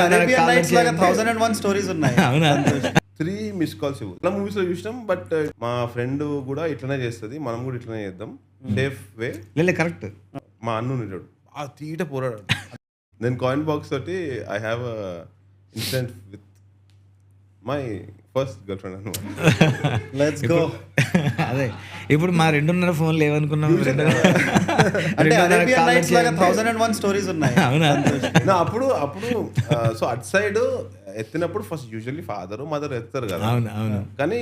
Arabian nights లాగా 1001 stories ఉన్నాయి. అవునా? 3 మిస్ కాల్స్ ఇవ్వు. అలా మూవీస్ లో చూసినాం. బట్ మా ఫ్రెండ్ కూడా ఇట్లనే చేస్తుంది, మనం కూడా ఇట్లనే చేద్దాం సేఫ్ వే. లేదు కరెక్ట్. మా అన్ను ఉంటాడు ఆ తీట పోరాడు. నేను కాయిన్ బాక్స్ తోటి I have incident with my first girlfriend అనమాట. Let's go. అదే ఇప్పుడు మా 2.5 ఫోన్లు ఏమనుకున్నాం, అంటే అరేబియన్ నైట్స్ లాగా 1001 స్టోరీస్ ఉన్నాయి. అవునా? అప్పుడు సో అట్ సైడ్ ఎత్తినప్పుడు ఫస్ట్ యూజువల్లీ ఫాదర్ మదర్ ఎత్తారు కదా. అవును. కానీ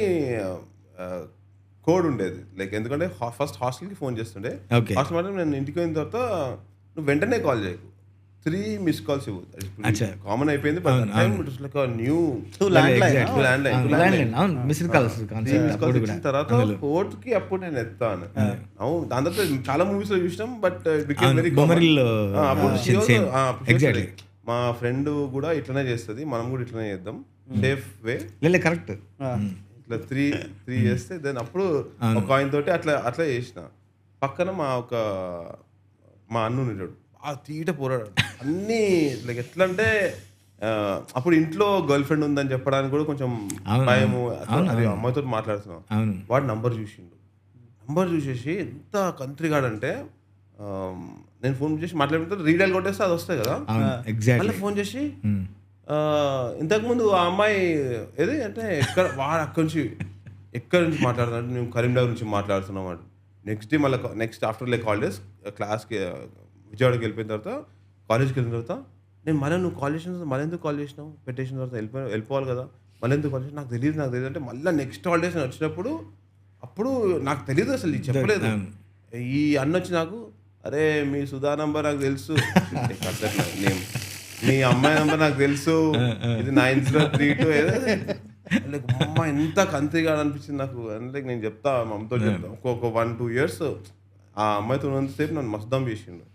కోడ్ ఉండేది లైక్, ఎందుకంటే ఫస్ట్ హాస్టల్కి ఫోన్ చేస్తుండే. Okay. హాస్టల్ మాత్రం నేను ఇంటికి పోయిన తర్వాత నువ్వు వెంటనే కాల్ చేయకు, 3 మిస్ కాల్స్ ఇవ్వు. కామన్ అయిపోయింది. బట్ న్యూ అవును, మిస్డ్ కాల్స్ ఇచ్చిన తర్వాత కోర్టుకి అప్పుడు నేను ఎత్తాను. అవును, దాని తర్వాత చాలా మూవీస్ లో చూసినాం. బట్ ఎగ్జాక్ట్లీ మా ఫ్రెండ్ కూడా ఇట్లనే చేస్తుంది, మనం కూడా ఇట్లనే చేద్దాం సేఫ్ వే. లేదు కరెక్ట్. ఇట్లా 3 చేస్తే దెన్ అప్పుడు ఒక కాయిన్ తోటి అట్లా చేసిన. పక్కన మా అన్ను ఉంటాడు ఆ తీట పోరాడు. అన్నీ లైక్ ఎట్లా అంటే అప్పుడు ఇంట్లో గర్ల్ ఫ్రెండ్ ఉందని చెప్పడానికి కూడా కొంచెం భయము. అమ్మాయితో మాట్లాడుతున్నాం, వాడు నంబర్ చూసేసి ఎంత కంత్రిగాడంటే, నేను ఫోన్ చేసి మాట్లాడుతుంటే రీడైల్ కొట్టేస్తే అది వస్తాయి కదా. మళ్ళీ ఫోన్ చేసి ఇంతకుముందు ఆ అమ్మాయి ఏది అంటే వాడు ఎక్కడి నుంచి మాట్లాడుతున్నా, మేము కరీంనగర్ నుంచి మాట్లాడుతున్నాం అంట. నెక్స్ట్ డే మళ్ళీ నెక్స్ట్ ఆఫ్టర్ లైక్ హాలిడేస్ క్లాస్కి విజయవాడకి వెళ్ళిపోయిన తర్వాత కాలేజ్కి వెళ్ళిన తర్వాత నేను నువ్వు కాల్ చేసిన మళ్ళీ ఎందుకు కాల్ చేసినావు, పెట్టేసిన తర్వాత వెళ్ళిపోవాలి కదా, మళ్ళీ ఎందుకు కాల్ చేసిన నాకు తెలియదు అంటే మళ్ళీ నెక్స్ట్ హాలిడేస్ నేను వచ్చినప్పుడు అప్పుడు నాకు తెలియదు అసలు, ఇది చెప్పలేదు. ఈ అన్న వచ్చి నాకు, అరే మీ సుధా నంబర్ నాకు తెలుసు, నేను మీ అమ్మాయి నంబర్ నాకు తెలుసు, ఇది 9032 ఏదో లైక్ అమ్మ ఎంత కంత్రిగా అనిపించింది నాకు. లైక్ నేను చెప్తా మా అమ్మతో చెప్తా, ఒక 1-2 years ఆ అమ్మాయితో ఉన్నంతసేపు నన్ను మస్తు దమ్ చేసిండు.